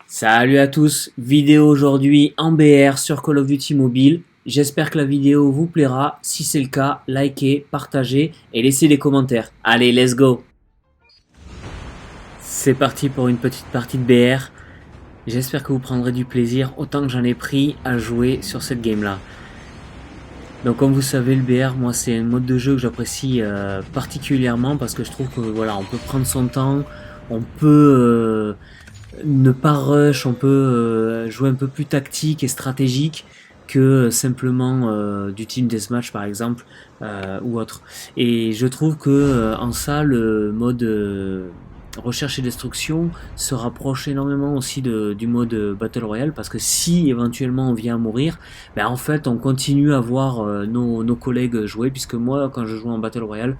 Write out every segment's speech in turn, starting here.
Salut à tous, vidéo aujourd'hui en BR sur Call of Duty Mobile. J'espère que la vidéo vous plaira. Si c'est le cas, likez, partagez et laissez des commentaires. Allez, let's go. C'est parti pour une petite partie de BR. J'espère que vous prendrez du plaisir autant que j'en ai pris à jouer sur cette game là. Donc comme vous savez, le BR, moi c'est un mode de jeu que j'apprécie particulièrement parce que je trouve que voilà, on peut prendre son temps, on peut ne pas rush, on peut jouer un peu plus tactique et stratégique que simplement du team deathmatch par exemple ou autre. Et je trouve que en ça le mode recherche et destruction se rapproche énormément aussi du mode Battle Royale parce que si éventuellement on vient à mourir, ben en fait on continue à voir nos collègues jouer puisque moi quand je joue en Battle Royale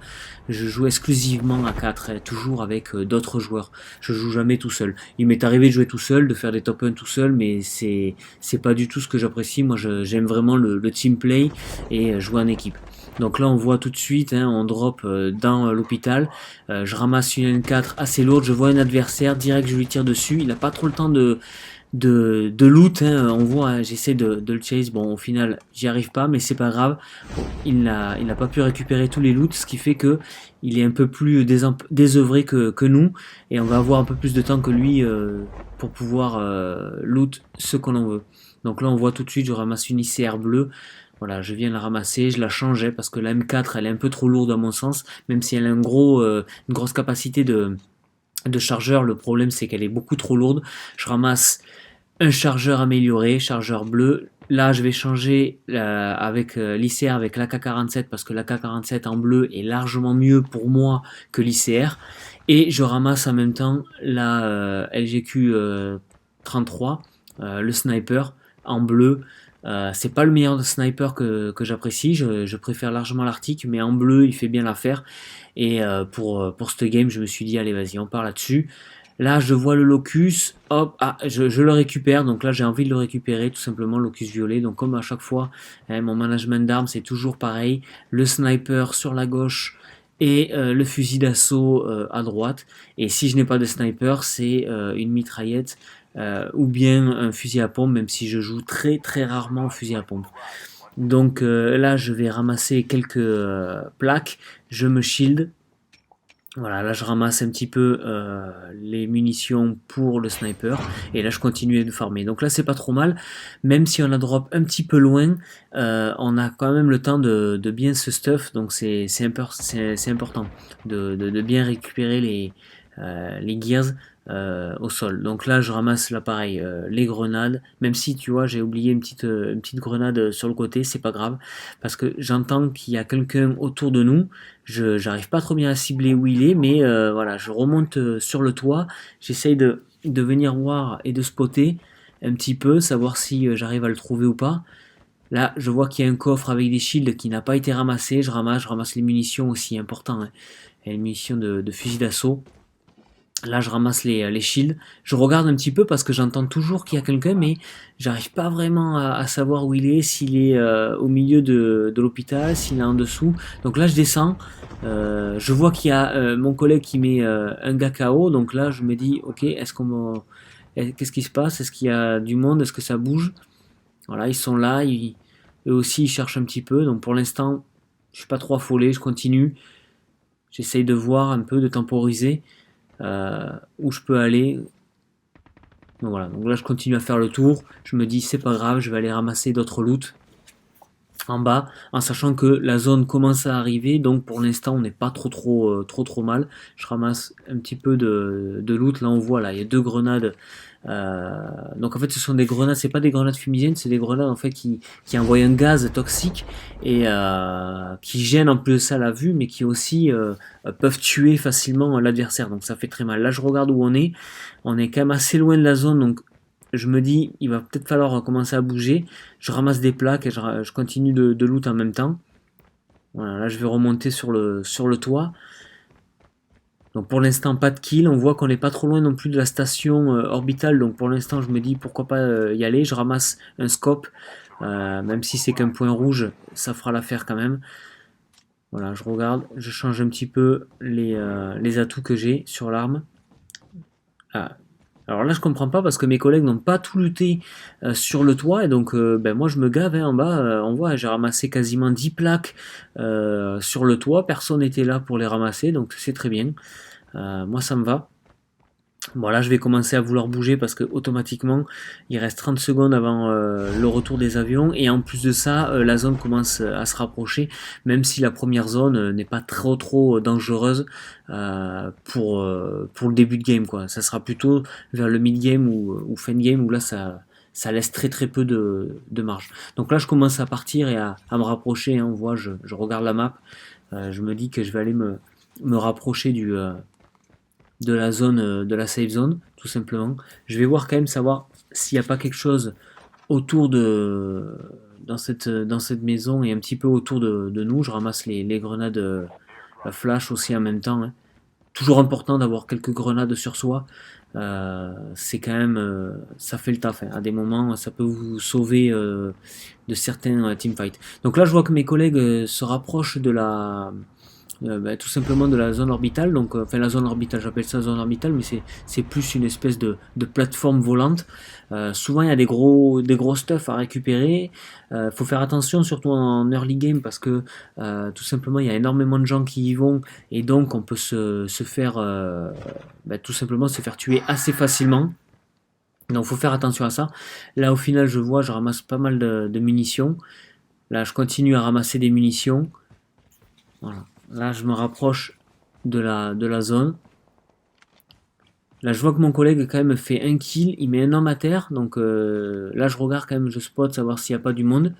je joue exclusivement à 4 toujours avec d'autres joueurs, je joue jamais tout seul. Il m'est arrivé de jouer tout seul, de faire des top 1 tout seul, mais c'est pas du tout ce que j'apprécie. Moi, j'aime vraiment le team play et jouer en équipe. Donc là, on voit tout de suite, hein, on drop dans l'hôpital. Je ramasse une N4 assez lourde. Je vois un adversaire, direct, je lui tire dessus. Il n'a pas trop le temps de loot. Hein. On voit, hein, j'essaie de le chase. Bon, au final, j'y arrive pas, mais c'est pas grave. Il n'a pas pu récupérer tous les loots, ce qui fait que il est un peu plus désœuvré que nous, et on va avoir un peu plus de temps que lui pour pouvoir loot ce qu'on en veut. Donc là, on voit tout de suite, je ramasse une ICR bleue. Voilà, je viens la ramasser, je la changeais parce que la M4, elle est un peu trop lourde à mon sens, même si elle a une grosse capacité de chargeur. Le problème, c'est qu'elle est beaucoup trop lourde. Je ramasse un chargeur amélioré, chargeur bleu. Là, je vais changer avec l'ICR avec l'AK-47 parce que l'AK-47 en bleu est largement mieux pour moi que l'ICR. Et je ramasse en même temps la LGQ 33, le sniper en bleu. C'est pas le meilleur sniper que j'apprécie, je préfère largement l'Arctique, mais en bleu il fait bien l'affaire. Et pour cette game, je me suis dit, allez, vas-y, on part là-dessus. Là, je vois le locus, hop, je le récupère, donc là j'ai envie de le récupérer, tout simplement, locus violet. Donc comme à chaque fois, hein, mon management d'armes c'est toujours pareil, le sniper sur la gauche et le fusil d'assaut à droite. Et si je n'ai pas de sniper, c'est une mitraillette ou bien un fusil à pompe, même si je joue très très rarement au fusil à pompe. Donc là, je vais ramasser quelques plaques, je me shield. Voilà, là je ramasse un petit peu les munitions pour le sniper et là je continue de farmer. Donc là c'est pas trop mal, même si on a drop un petit peu loin, on a quand même le temps de bien se stuff, donc c'est important de bien récupérer les gears au sol. Donc là je ramasse l'appareil, les grenades, même si tu vois j'ai oublié une petite grenade sur le côté, c'est pas grave, parce que j'entends qu'il y a quelqu'un autour de nous. Je j'arrive pas trop bien à cibler où il est, mais voilà, je remonte sur le toit, j'essaye de venir voir et de spotter un petit peu, savoir si j'arrive à le trouver ou pas. Là, je vois qu'il y a un coffre avec des shields qui n'a pas été ramassé, je ramasse les munitions aussi, important, hein. Et les munitions de fusil d'assaut. Là, je ramasse les shields. Je regarde un petit peu parce que j'entends toujours qu'il y a quelqu'un, mais j'arrive pas vraiment à savoir où il est, s'il est au milieu de l'hôpital, s'il est en dessous. Donc là, je descends. Je vois qu'il y a mon collègue qui met un gars KO. Donc là, je me dis, ok, qu'est-ce qui se passe? Est-ce qu'il y a du monde? Est-ce que ça bouge? Voilà, ils sont là. Eux aussi, ils cherchent un petit peu. Donc pour l'instant, je suis pas trop affolé. Je continue. J'essaye de voir un peu, de temporiser où je peux aller. Donc voilà, donc là je continue à faire le tour. Je me dis c'est pas grave, je vais aller ramasser d'autres loots en bas, en sachant que la zone commence à arriver, donc pour l'instant on n'est pas trop mal. Je ramasse un petit peu de loot, là on voit là, il y a deux grenades. Donc en fait ce sont des grenades, c'est pas des grenades fumigènes, c'est des grenades en fait qui envoient un gaz toxique et qui gênent en plus de ça la vue, mais qui aussi peuvent tuer facilement l'adversaire, donc ça fait très mal. Là je regarde où on est quand même assez loin de la zone, donc je me dis, il va peut-être falloir commencer à bouger. Je ramasse des plaques et je continue de loot en même temps. Voilà, là je vais remonter sur le toit. Donc pour l'instant pas de kill, on voit qu'on n'est pas trop loin non plus de la station orbitale, donc pour l'instant je me dis pourquoi pas y aller. Je ramasse un scope, même si c'est qu'un point rouge, ça fera l'affaire quand même. Voilà, je regarde, je change un petit peu les atouts que j'ai sur l'arme. Ah, Alors là, je comprends pas parce que mes collègues n'ont pas tout looté sur le toit et donc moi je me gave hein, en bas. On voit, j'ai ramassé quasiment 10 plaques sur le toit. Personne n'était là pour les ramasser, donc c'est très bien. Moi, ça me va. Bon là je vais commencer à vouloir bouger parce que automatiquement il reste 30 secondes avant le retour des avions et en plus de ça la zone commence à se rapprocher même si la première zone n'est pas trop dangereuse pour le début de game quoi. Ça sera plutôt vers le mid game ou fin de game où là ça laisse très peu de marge. Donc là je commence à partir et à me rapprocher, hein. On voit je regarde la map, je me dis que je vais aller me rapprocher de la zone, de la safe zone, tout simplement. Je vais voir quand même savoir s'il n'y a pas quelque chose autour dans cette maison et un petit peu autour de nous. Je ramasse les grenades flash aussi en même temps, hein. Toujours important d'avoir quelques grenades sur soi. C'est quand même, ça fait le taf, hein. À des moments, ça peut vous sauver de certains teamfights. Donc là, je vois que mes collègues se rapprochent de tout simplement de la zone orbitale. Donc, enfin la zone orbitale, j'appelle ça zone orbitale, mais c'est plus une espèce de plateforme volante. Souvent il y a des gros stuff à récupérer. Faut faire attention surtout en early game parce que tout simplement il y a énormément de gens qui y vont et donc on peut se faire tout simplement se faire tuer assez facilement. Donc faut faire attention à ça. Là au final je vois, je ramasse pas mal de munitions. Là je continue à ramasser des munitions. Voilà. Là, je me rapproche de la zone. Là, je vois que mon collègue quand même fait un kill. Il met un homme à terre. Donc là, je regarde quand même, je spot, savoir s'il n'y a pas du monde.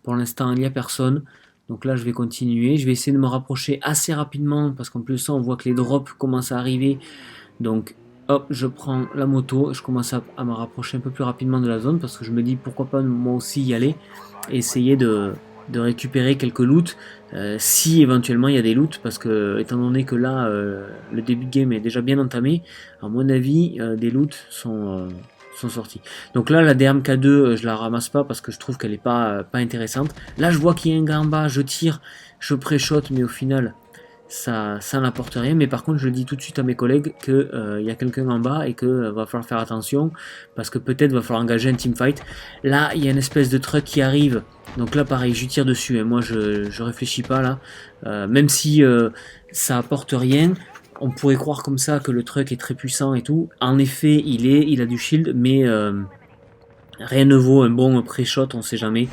Pour l'instant, il n'y a personne. Donc là, je vais continuer. Je vais essayer de me rapprocher assez rapidement. Parce qu'en plus, ça, on voit que les drops commencent à arriver. Donc, hop, je prends la moto. Je commence à me rapprocher un peu plus rapidement de la zone. Parce que je me dis, pourquoi pas moi aussi y aller. Et essayer de récupérer quelques loots si éventuellement il y a des loots parce que étant donné que là le début de game est déjà bien entamé, à mon avis des loots sont sortis. Donc là la DMK2 je la ramasse pas parce que je trouve qu'elle est pas intéressante. Là je vois qu'il y a un gars en bas, je tire, je pré-shot mais au final ça n'apporte rien, mais par contre je dis tout de suite à mes collègues que y a quelqu'un en bas et que va falloir faire attention parce que peut-être va falloir engager un teamfight. Là il y a une espèce de truck qui arrive, donc là pareil je tire dessus, hein. Moi je réfléchis pas là, même si ça apporte rien. On pourrait croire comme ça que le truck est très puissant et tout. En effet il a du shield, mais rien ne vaut un bon pré-shot, on sait jamais.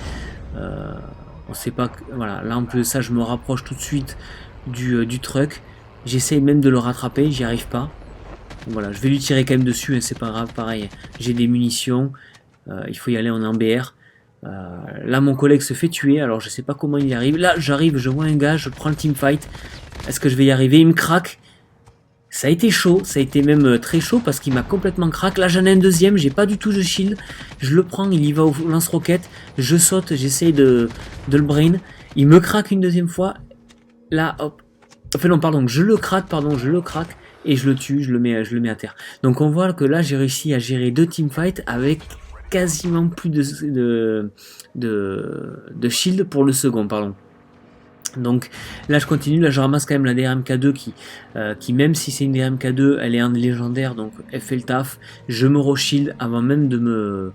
On sait pas, voilà, là en plus de ça je me rapproche tout de suite du truck. J'essaye même de le rattraper, j'y arrive pas. Voilà, je vais lui tirer quand même dessus, hein, c'est pas grave, pareil. J'ai des munitions, il faut y aller, on est en BR. Là mon collègue se fait tuer, alors je sais pas comment il y arrive. Là j'arrive, je vois un gars, je prends le teamfight. Est-ce que je vais y arriver? Il me craque. Ça a été chaud, ça a été même très chaud parce qu'il m'a complètement craqué. Là j'en ai un deuxième, j'ai pas du tout de shield. Je le prends, il y va au lance-roquette. Je saute, j'essaye de le brain. Il me craque une deuxième fois. Là, hop. Enfin non, pardon, je le craque et je le tue, je le mets à terre. Donc on voit que là j'ai réussi à gérer deux teamfights avec quasiment plus de shield pour le second, pardon. Donc là je continue, là je ramasse quand même la DRMK2 qui même si c'est une DRMK2 elle est en légendaire donc elle fait le taf. Je me re-shield avant même de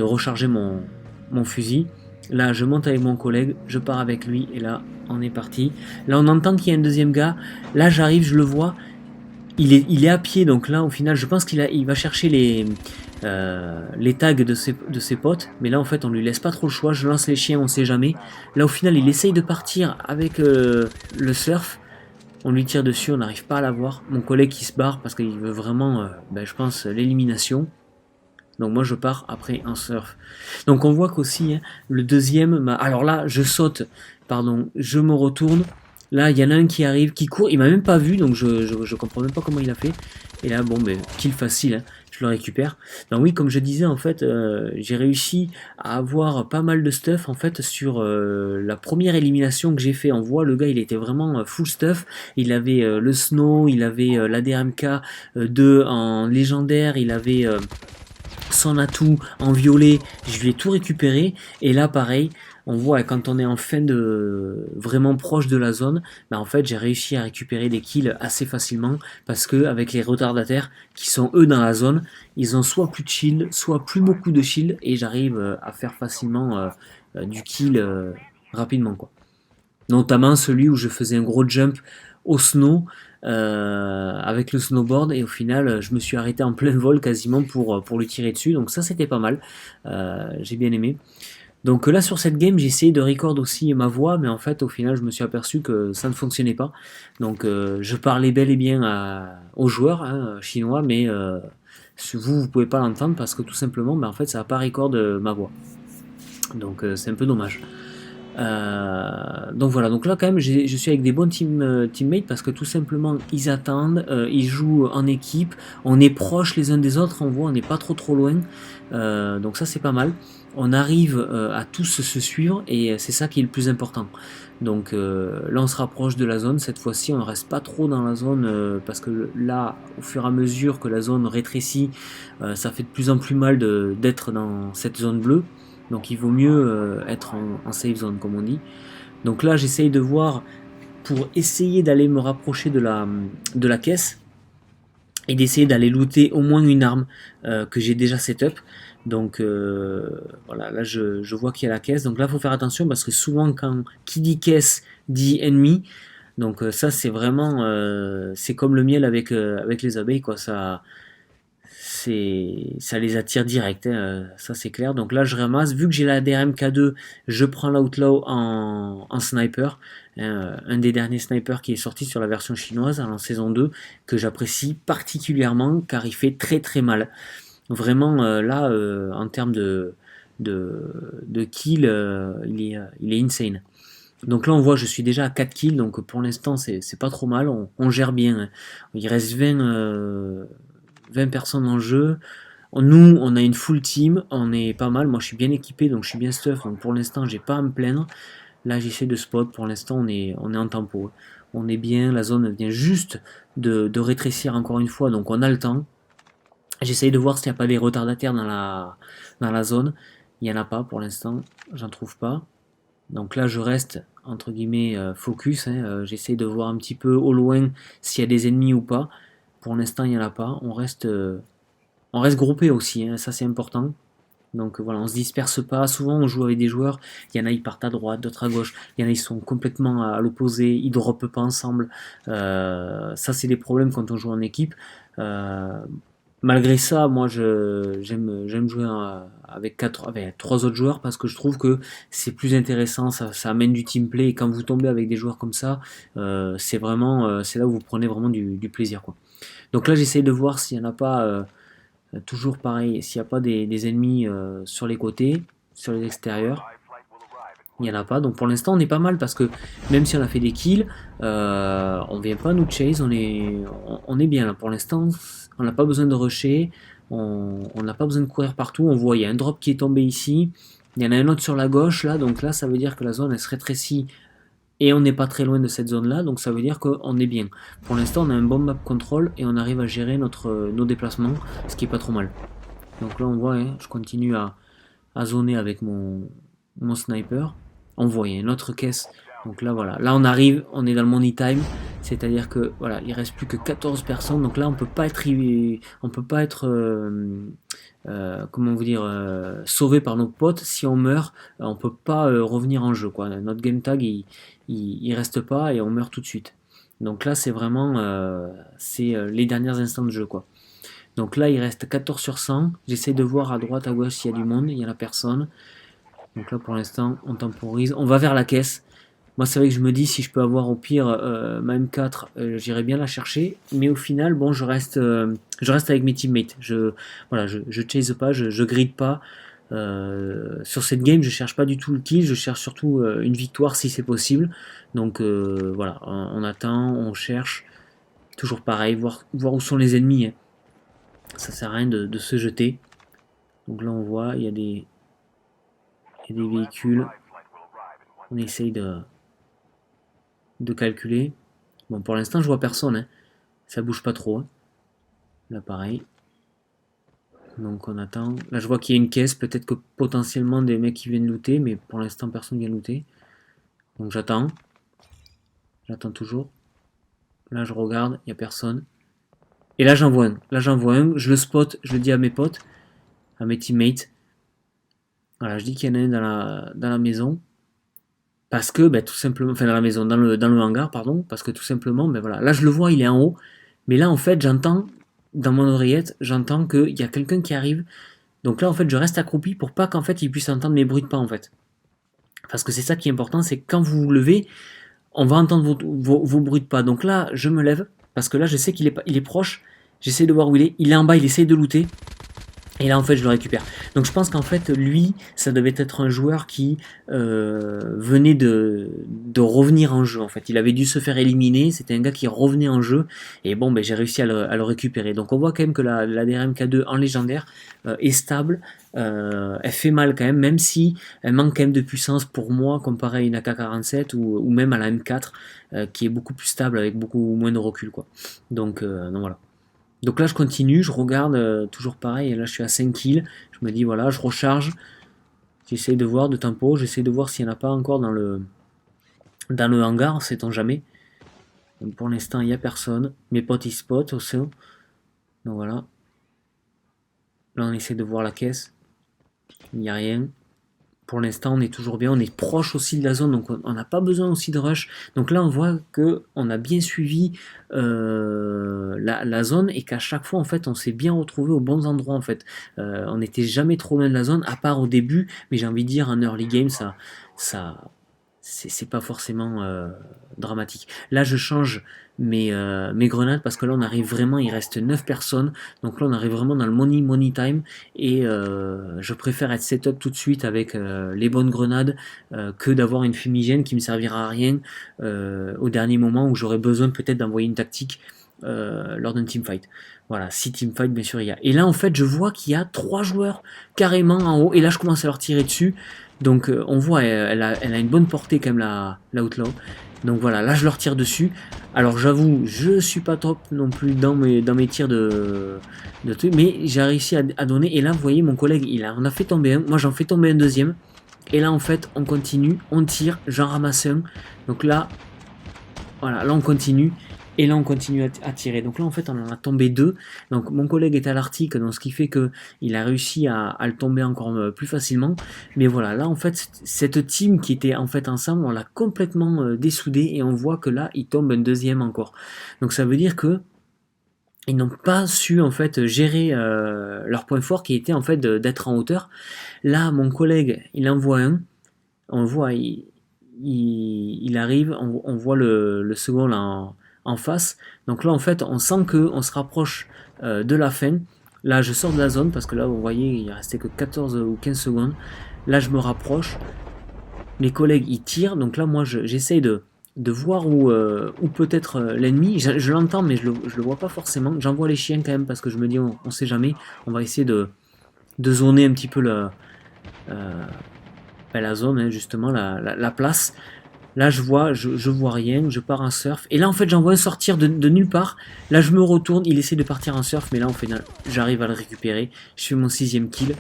recharger mon fusil. Là je monte avec mon collègue, je pars avec lui et là on est parti. Là on entend qu'il y a un deuxième gars, là j'arrive, je le vois, il est à pied donc là au final je pense il va chercher les tags de ses potes, mais là en fait on lui laisse pas trop le choix, je lance les chiens, on sait jamais. Là au final il essaye de partir avec le surf, on lui tire dessus, on n'arrive pas à l'avoir. Mon collègue qui se barre parce qu'il veut vraiment, je pense, l'élimination. Donc moi je pars après un surf. Donc on voit qu'aussi hein, le deuxième, alors là je saute, pardon, je me retourne. Là il y en a un qui arrive, qui court, il m'a même pas vu donc je comprends même pas comment il a fait. Et là bon kill facile, hein, je le récupère. Donc oui comme je disais en fait j'ai réussi à avoir pas mal de stuff en fait sur la première élimination que j'ai fait. On voit le gars il était vraiment full stuff. Il avait le snow, il avait la DMK 2 en légendaire, il avait son atout en violet, je lui ai tout récupéré et là pareil on voit quand on est en fin de vraiment proche de la zone, ben en fait j'ai réussi à récupérer des kills assez facilement parce que avec les retardataires qui sont eux dans la zone, ils ont soit plus de shield, soit plus beaucoup de shield et j'arrive à faire facilement du kill rapidement quoi. Notamment celui où je faisais un gros jump au snow avec le snowboard et au final je me suis arrêté en plein vol quasiment pour lui tirer dessus, donc ça c'était pas mal, j'ai bien aimé. Donc là sur cette game j'ai essayé de record aussi ma voix mais en fait au final je me suis aperçu que ça ne fonctionnait pas, donc je parlais bel et bien aux joueurs hein, chinois mais vous pouvez pas l'entendre parce que tout simplement en fait ça n'a pas record ma voix, donc c'est un peu dommage. Donc voilà, donc là quand même je suis avec des bons teammates parce que tout simplement ils attendent, ils jouent en équipe, on est proches les uns des autres, on voit on n'est pas trop loin, donc ça c'est pas mal. On arrive à tous se suivre et c'est ça qui est le plus important. Donc là on se rapproche de la zone, cette fois-ci on ne reste pas trop dans la zone parce que là au fur et à mesure que la zone rétrécit, ça fait de plus en plus mal d'être dans cette zone bleue. Donc il vaut mieux être en safe zone comme on dit. Donc là j'essaye de voir pour essayer d'aller me rapprocher de la caisse et d'essayer d'aller looter au moins une arme que j'ai déjà setup. Donc voilà, là je vois qu'il y a la caisse. Donc là il faut faire attention parce que souvent quand qui dit caisse dit ennemi. Donc ça c'est vraiment c'est comme le miel avec les abeilles quoi. Ça les attire direct, hein, ça c'est clair. Donc là je ramasse, vu que j'ai la DRMK2, je prends l'Outlaw en sniper, hein, un des derniers snipers qui est sorti sur la version chinoise en saison 2, que j'apprécie particulièrement car il fait très mal. Vraiment là en termes de kill, il est insane. Donc là on voit je suis déjà à 4 kills, donc pour l'instant c'est pas trop mal, on gère bien, hein. Il reste 20 personnes en jeu. Nous, on a une full team, on est pas mal. Moi, je suis bien équipé, donc je suis bien stuff. Donc pour l'instant, j'ai pas à me plaindre. Là, j'essaie de spot. Pour l'instant, on est en tempo. On est bien. La zone vient juste de rétrécir encore une fois, donc on a le temps. J'essaye de voir s'il n'y a pas des retardataires dans la zone. Il n'y en a pas pour l'instant. J'en trouve pas. Donc là, je reste entre guillemets focus. Hein. J'essaie de voir un petit peu au loin s'il y a des ennemis ou pas. Pour l'instant, il n'y en a pas. On reste groupé aussi, hein, ça c'est important. Donc voilà, on se disperse pas. Souvent, on joue avec des joueurs. Il y en a, ils partent à droite, d'autres à gauche. Il y en a, ils sont complètement à l'opposé. Ils droppent pas ensemble. Ça, c'est des problèmes quand on joue en équipe. Euh, Malgré ça, moi, j'aime jouer avec trois autres joueurs parce que je trouve que c'est plus intéressant. Ça amène du team play. Et quand vous tombez avec des joueurs comme ça, c'est vraiment, c'est là où vous prenez vraiment du plaisir, quoi. Donc là, j'essaie de voir s'il n'y en a pas. Toujours pareil, s'il n'y a pas des ennemis sur les côtés, sur les extérieurs, il n'y en a pas. Donc pour l'instant, on est pas mal parce que même si on a fait des kills, on vient pas nous chase, on est bien là. Pour l'instant, on n'a pas besoin de rusher, on n'a pas besoin de courir partout. On voit, il y a un drop qui est tombé ici, il y en a un autre sur la gauche là, donc là ça veut dire que la zone elle se rétrécit et on n'est pas très loin de cette zone là, donc ça veut dire qu'on est bien. Pour l'instant, on a un bon map control et on arrive à gérer nos déplacements, ce qui est pas trop mal. Donc là, on voit, hein, je continue à zoner avec mon sniper. On voit, il y a une autre caisse. Donc là, voilà. Là, on arrive, on est dans le money time. C'est-à-dire que, voilà, il reste plus que 14 personnes. Donc là, on peut pas être comment vous dire, sauvé par nos potes. Si on meurt, on peut pas revenir en jeu, quoi. Notre game tag, il reste pas et on meurt tout de suite. Donc là, c'est vraiment les derniers instants de jeu, quoi. Donc là, il reste 14 sur 100. J'essaie de voir à droite, à gauche s'il y a du monde. Il y en a personne. Donc là, pour l'instant, on temporise. On va vers la caisse. Moi, c'est vrai que je me dis, si je peux avoir au pire ma M4, j'irai bien la chercher. Mais au final, bon, je reste avec mes teammates. Voilà, je chase pas, je grille pas. Sur cette game, je cherche pas du tout le kill. Je cherche surtout une victoire si c'est possible. Donc voilà, on attend, on cherche. Toujours pareil, voir où sont les ennemis, hein. Ça sert à rien de se jeter. Donc là, on voit, il y a des véhicules. On essaye de calculer. Bon, pour l'instant, je vois personne, hein. Ça bouge pas trop, hein. Là, pareil. Donc on attend. Là je vois qu'il y a une caisse, peut-être que potentiellement des mecs qui viennent looter, mais pour l'instant personne vient looter. Donc j'attends. J'attends toujours. Là je regarde, il n'y a personne. Et là j'en vois un. Là j'en vois un, je le spot, je le dis à mes potes, à mes teammates. Voilà, je dis qu'il y en a un dans la maison. Parce que, ben, tout simplement, enfin dans la maison, dans le hangar, pardon, parce que tout simplement, ben voilà, là je le vois, il est en haut, mais là en fait j'entends, dans mon oreillette, j'entends qu'il y a quelqu'un qui arrive, donc là en fait je reste accroupi pour pas qu'en fait il puisse entendre mes bruits de pas en fait. Parce que c'est ça qui est important, c'est que quand vous vous levez, on va entendre vos bruits de pas. Donc là je me lève, parce que là je sais il est proche, j'essaie de voir où il est en bas, il essaye de looter, et là, en fait, je le récupère. Donc, je pense qu'en fait, lui, ça devait être un joueur qui venait de revenir en jeu. En fait, il avait dû se faire éliminer. C'était un gars qui revenait en jeu. Et bon, ben, j'ai réussi à le récupérer. Donc, on voit quand même que la DRMK2 en légendaire est stable. Elle fait mal quand même, même si elle manque quand même de puissance pour moi, comparé à une AK-47 ou même à la M4, qui est beaucoup plus stable avec beaucoup moins de recul, quoi. Donc voilà. Donc là, je continue, je regarde, toujours pareil, et là, je suis à 5 kills. Je me dis, voilà, je recharge, j'essaie de voir de tempo, j'essaie de voir s'il n'y en a pas encore dans le hangar, sait-on jamais. Donc pour l'instant, il n'y a personne. Mes potes, ils spotent aussi. Donc voilà. Là, on essaie de voir la caisse. Il n'y a rien. Pour l'instant, on est toujours bien, on est proche aussi de la zone, donc on n'a pas besoin aussi de rush. Donc là, on voit que on a bien suivi la zone et qu'à chaque fois, en fait, on s'est bien retrouvé aux bons endroits. En fait, on n'était jamais trop loin de la zone, à part au début. Mais j'ai envie de dire, en early game, ça, c'est pas forcément dramatique. Là, je change mes grenades parce que là, on arrive vraiment, il reste 9 personnes. Donc là, on arrive vraiment dans le money time. Et je préfère être setup tout de suite avec les bonnes grenades que d'avoir une fumigène qui me servira à rien au dernier moment où j'aurais besoin peut-être d'envoyer une tactique lors d'un teamfight. Voilà, si teamfight, bien sûr, il y a. Et là, en fait, je vois qu'il y a 3 joueurs carrément en haut. Et là, je commence à leur tirer dessus. Donc on voit, elle a une bonne portée quand même la Outlaw. Donc voilà, là je leur tire dessus. Alors j'avoue, je suis pas top non plus dans mes tirs de trucs, mais j'ai réussi à donner. Et là, vous voyez, mon collègue, on a fait tomber un. Moi j'en fais tomber un deuxième. Et là en fait, on continue, on tire, j'en ramasse un. Donc là, voilà, là on continue. Et là on continue à tirer. Donc là en fait on en a tombé deux. Donc mon collègue est à l'article, donc ce qui fait que il a réussi à le tomber encore plus facilement. Mais voilà, là en fait cette team qui était en fait ensemble, on l'a complètement dessoudé et on voit que là il tombe un deuxième encore. Donc ça veut dire que ils n'ont pas su en fait gérer leur point fort qui était en fait d'être en hauteur. Là mon collègue il envoie un, on voit il arrive, on voit le second là en face. Donc là, en fait, on sent qu'on se rapproche de la fin. Là, je sors de la zone parce que là, vous voyez, il restait que 14 ou 15 secondes. Là, je me rapproche. Mes collègues, ils tirent. Donc là, moi, j'essaye de voir où peut être l'ennemi. Je l'entends, mais je le vois pas forcément. J'envoie les chiens quand même parce que je me dis, on sait jamais. On va essayer de zoner un petit peu euh, la zone, hein, justement, la place. Là, je vois rien, je pars en surf. Et là, en fait, j'en vois un sortir de nulle part. Là, je me retourne, il essaie de partir en surf, mais là, en fait, j'arrive à le récupérer. Je fais mon 6ème kill.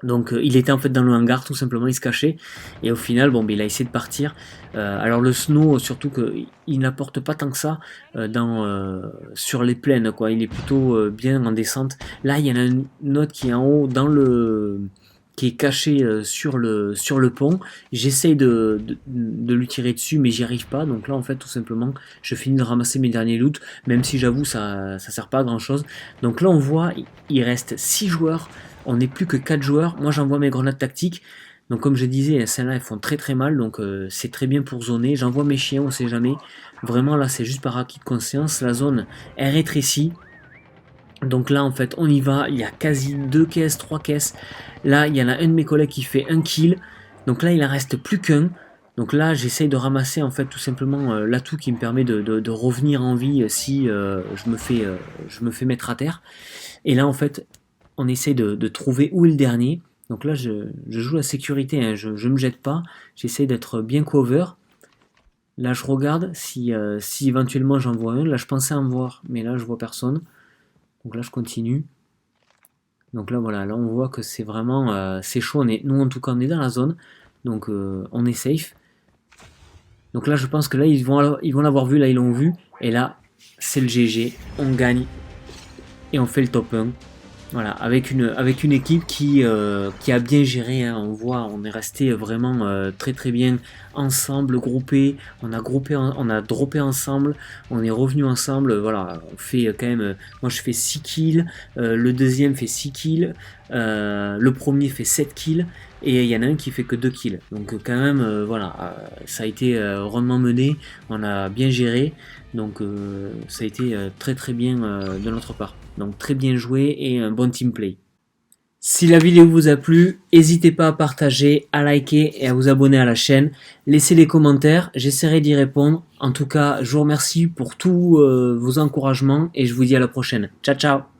Donc, il était en fait dans le hangar, tout simplement, il se cachait. Et au final, bon, ben, il a essayé de partir. Alors, le snow, surtout qu'il n'apporte pas tant que ça sur les plaines, quoi. Il est plutôt bien en descente. Là, il y en a un autre qui est en haut qui est caché sur le pont. J'essaye de lui tirer dessus, mais j'y arrive pas. Donc là, en fait, tout simplement, je finis de ramasser mes derniers loots, même si j'avoue, ça sert pas à grand chose. Donc là, on voit, il reste 6 joueurs. On n'est plus que 4 joueurs. Moi, j'envoie mes grenades tactiques. Donc comme je disais, celles-là, elles font très très mal. Donc c'est très bien pour zoner. J'envoie mes chiens, on sait jamais. Vraiment, là, c'est juste par acquis de conscience. La zone, elle rétrécit. Donc là, en fait, on y va. Il y a quasi 2 caisses, 3 caisses. Là, il y en a un de mes collègues qui fait un kill. Donc là, il en reste plus qu'un. Donc là, j'essaye de ramasser en fait tout simplement l'atout qui me permet de revenir en vie si je me fais mettre à terre. Et là, en fait, on essaie de trouver où est le dernier. Donc là, je joue la sécurité, hein, je ne me jette pas. J'essaie d'être bien cover. Là, je regarde si éventuellement j'en vois un. Là, je pensais en voir, mais là, je vois personne. Donc là, je continue. Donc là, voilà, là on voit que c'est vraiment c'est chaud. Nous, en tout cas, on est dans la zone, donc on est safe. Donc là, je pense que là, ils vont l'avoir vu, là, ils l'ont vu. Et là, c'est le GG, on gagne et on fait le top 1. Voilà, avec une équipe qui a bien géré, hein. On voit, on est resté vraiment très très bien ensemble, groupés, on a droppé ensemble, on est revenu ensemble, voilà, on fait quand même, moi je fais 6 kills, le deuxième fait 6 kills, le premier fait 7 kills, et il y en a un qui fait que 2 kills. Donc quand même, voilà, ça a été rondement mené, on a bien géré, donc ça a été très très bien de notre part. Donc très bien joué et un bon team play. Si la vidéo vous a plu, n'hésitez pas à partager, à liker et à vous abonner à la chaîne. Laissez les commentaires, j'essaierai d'y répondre. En tout cas, je vous remercie pour tous vos encouragements et je vous dis à la prochaine. Ciao ciao.